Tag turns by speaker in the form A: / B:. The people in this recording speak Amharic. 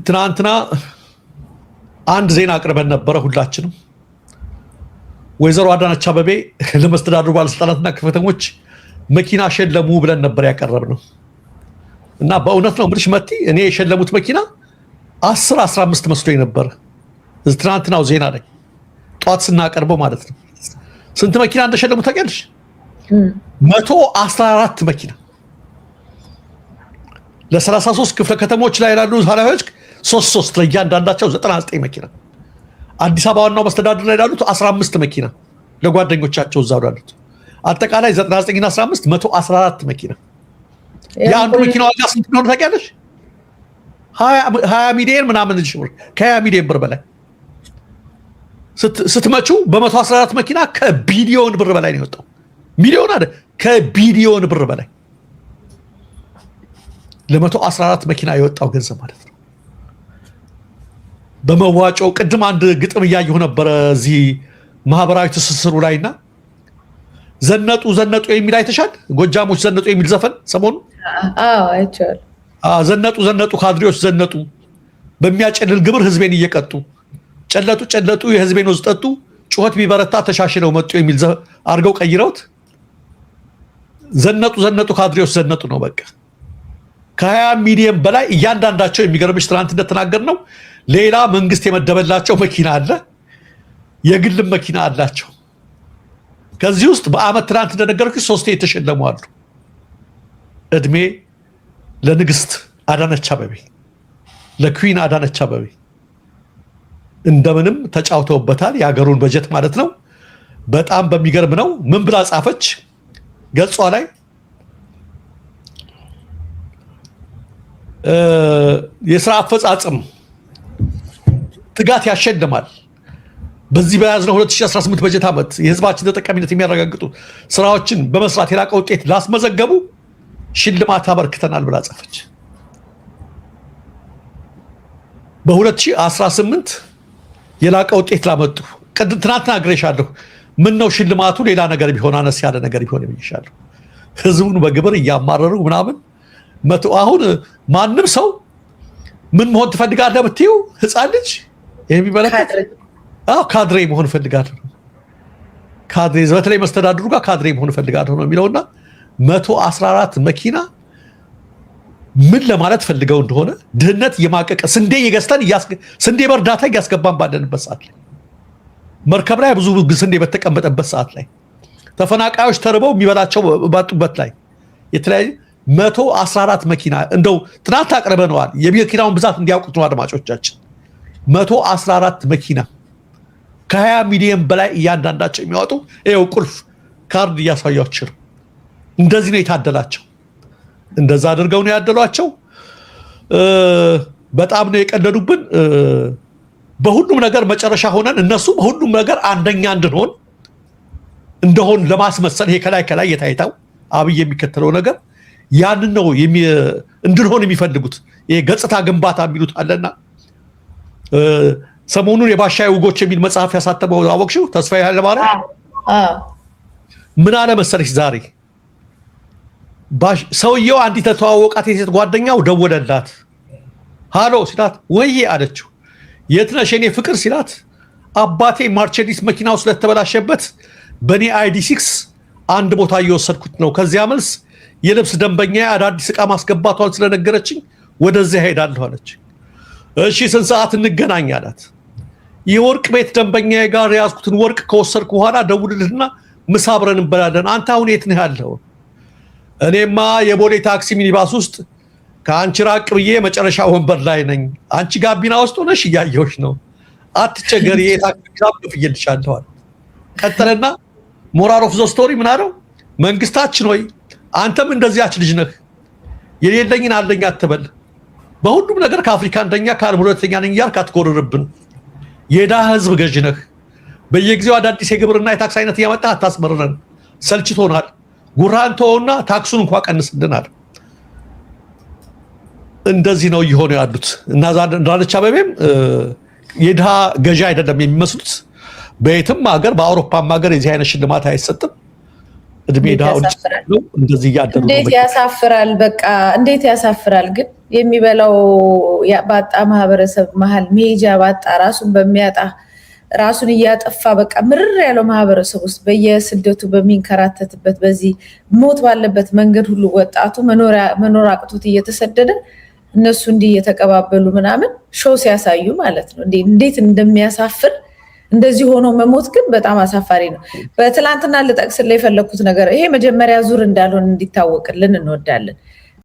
A: ትናንትና አንድ ዜና አቅርበን ነበረ ሁላችንም። ወይዘሮ አዳነች አቤቤ ለመስተዳድሩ ባለስልጣናትና ከተሞች መኪና ሸለሙ ብለን ነበር ያቀረብነው እና በእውነት ነው ምልሽ መቲ እኔ የሸለሙት መኪና 10-15 መስሎኝ ነበር። ትናንትናው ዜና ላይ ጧት ስናቀርበው ማለት ነው። ስንት መኪና እንደሸለሙ ታውቂያለሽ? 114 መኪና ለ33 ክፍለ ከተሞች ላይ ያሉ ኃላፊዎች 3 ለእያንዳንዳቸው 99 መኪና። አዲስ አበባ ዋናው መስተዳድር ላይ ያሉት 15 መኪና ለጓደኞቻቸው እዛው ያሉት አጠቃላይ 99 እና 15 114 መኪና። የአንዱ መኪና ዋጋ ስንት ነው ታውቂያለሽ? 20 ሚሊዮን ምናምን ብር፣ ከ20 ሚሊዮን ብር በላይ ስትመቹ በ114 መኪና ከቢሊዮን ብር በላይ ነው የወጣው። ሚሊዮን አይደል፣ ከቢሊዮን ብር በላይ ለ114 መኪና የወጣው ገንዘብ ማለት ነው። በመዋጮ ቅድም አንድ ግጥም እያየሁ ነበረ እዚህ ማህበራዊ ትስስሩ ላይና ዘነጡ ዘነጡ የሚል አይተሻል? ጎጃሞች ዘነጡ የሚል ዘፈን ሰሞኑ
B: አይቻል።
A: ዘነጡ ዘነጡ ካድሬዎች ዘነጡ በሚያጨልል ግብር ህዝቤን እየቀጡ ጨለጡ ጨለጡ የህዝቤን ወዝ ጠጡ ጩኸት ቢበረታ ተሻሽለው መጡ የሚል አድርገው ቀይረውት ዘነጡ ዘነጡ ካድሬዎች ዘነጡ ነው በቃ። ከ20 ሚሊዮን በላይ እያንዳንዳቸው የሚገርምሽ ትናንት እንደተናገር ነው ሌላ መንግስት የመደበላቸው መኪና አለ፣ የግል መኪና አላቸው። ከዚህ ውስጥ በአመት ትናንት እንደነገርኩሽ 3 የተሸለሙ አሉ። እድሜ ለንግስት አዳነች አቤቤ፣ ለኩዊን አዳነች አቤቤ እንደምንም ተጫውተውበታል። የሀገሩን በጀት ማለት ነው። በጣም በሚገርም ነው። ምን ብላ ጻፈች ገጿ ላይ? የስራ አፈጻጸም ትጋት ያሸልማል። በዚህ በያዝነው 2018 በጀት ዓመት የህዝባችን ተጠቃሚነት የሚያረጋግጡ ስራዎችን በመስራት የላቀ ውጤት ላስመዘገቡ ሽልማት አበርክተናል ብላ ጻፈች። በ2018 የላቀ ውጤት ላመጡ ትናንትና አግሬሻለሁ። ምን ነው ሽልማቱ ሌላ ነገር ቢሆን አነስ ያለ ነገር ቢሆን ብዬሻለሁ። ህዝቡን በግብር እያማረሩ ምናምን አሁን ማንም ሰው ምን መሆን ትፈልጋለህ ብትይው ህፃን ልጅ የሚመለከት ካድሬ መሆን እፈልጋለሁ፣ ካድሬ በተለይ መስተዳድሩ ጋር ካድሬ መሆን እፈልጋለሁ ነው የሚለውና 114 መኪና ምን ለማለት ፈልገው እንደሆነ ድህነት የማቀቀ ስንዴ የገዝተን ስንዴ በእርዳታ እያስገባን ባለንበት ሰዓት ላይ መርከብ ላይ ብዙ ስንዴ በተቀመጠበት ሰዓት ላይ ተፈናቃዮች ተርበው የሚበላቸው ባጡበት ላይ የተለያየ 114 መኪና እንደው ትናንት አቅርበነዋል። የመኪናውን ብዛት እንዲያውቁት ነው አድማጮቻችን። 114 መኪና ከ20 ሚሊዮን በላይ እያንዳንዳቸው የሚያወጡ ይኸው ቁልፍ ካርድ እያሳያችሁ ነው። እንደዚህ ነው የታደላቸው። እንደዛ አድርገው ነው ያደሏቸው። በጣም ነው የቀለዱብን። በሁሉም ነገር መጨረሻ ሆነን እነሱ በሁሉም ነገር አንደኛ እንደሆን ለማስመሰል ይሄ ከላይ የታይታው አብይ የሚከተለው ነገር ያንን ነው እንድንሆን የሚፈልጉት። ይሄ ገጽታ ግንባታ የሚሉት አለና ሰሞኑን የባሻይ ውጎች የሚል መጽሐፍ ያሳተመው አወቅሽው? ተስፋዬ ኃይለማርያም ምን አለ መሰለሽ ዛሬ ሰውየው አንዲት ተተዋወቃት የሴት ጓደኛው ደወለላት። ሃሎ ሲላት ወይዬ አለችው። የት ነሽ የኔ ፍቅር ሲላት አባቴ ማርቸዲስ መኪናው ስለተበላሸበት በኔ ID6 አንድ ቦታ እየወሰድኩት ነው። ከዚያ መልስ የልብስ ደንበኛ አዳዲስ ዕቃ ማስገባቷን ስለነገረችኝ ወደዚያ ሄዳለሁ አለች። እሺ ስንት ሰዓት እንገናኝ አላት። የወርቅ ቤት ደንበኛ ጋር ያዝኩትን ወርቅ ከወሰድኩ በኋላ ደውልልህና ምሳ አብረን እንበላለን። አንተ አሁን የት ነህ ያለው? እኔማ የቦሌ ታክሲ ሚኒባስ ውስጥ ከአንቺ ራቅ ብዬ መጨረሻ ወንበር ላይ ነኝ። አንቺ ጋቢና ውስጥ ሆነሽ እያየሁሽ ነው። አትቸገሪ፣ የታክሲ ሂሳብ ከፍዬልሻለሁ አለ። ቀጠለና ሞራል ኦፍ ዘ ስቶሪ ምን አለው? መንግስታችን ሆይ አንተም እንደዚያች ልጅ ነህ። የሌለኝን አለኝ አትበል። በሁሉም ነገር ከአፍሪካ አንደኛ ከዓለም ሁለተኛ ነኝ እያልክ አትኮርርብን። የድሃ ህዝብ ገዥ ነህ። በየጊዜው አዳዲስ የግብርና የታክስ አይነት እያመጣህ አታስመርረን። ሰልችቶናል። ጉራን ተወውና ታክሱን እንኳን ቀንስልናል። እንደዚህ ነው እየሆኑ ያሉት እና አዳነች አቤቤም የድሃ ገዢ አይደለም የሚመስሉት። በየትም ሀገር በአውሮፓም ሀገር የዚህ አይነት ሽልማት አይሰጥም። እድሜ ዳው እንደዚህ ያደሩ
B: እንዴት ያሳፍራል። በቃ እንዴት ያሳፍራል። ግን የሚበላው ባጣ ማህበረሰብ መሀል መሄጃ ባጣ ራሱን በሚያጣ ራሱን እያጠፋ በቃ ምርር ያለው ማህበረሰብ ውስጥ በየስደቱ በሚንከራተትበት በዚህ ሞት ባለበት መንገድ ሁሉ ወጣቱ መኖር አቅቶት እየተሰደደ እነሱ እንዲህ እየተቀባበሉ ምናምን ሾው ሲያሳዩ ማለት ነው። እንዴት እንደሚያሳፍር እንደዚህ ሆኖ መሞት ግን በጣም አሳፋሪ ነው። በትላንትና ልጠቅስልህ የፈለኩት ነገር ይሄ መጀመሪያ ዙር እንዳልሆነ እንዲታወቅልን እንወዳለን።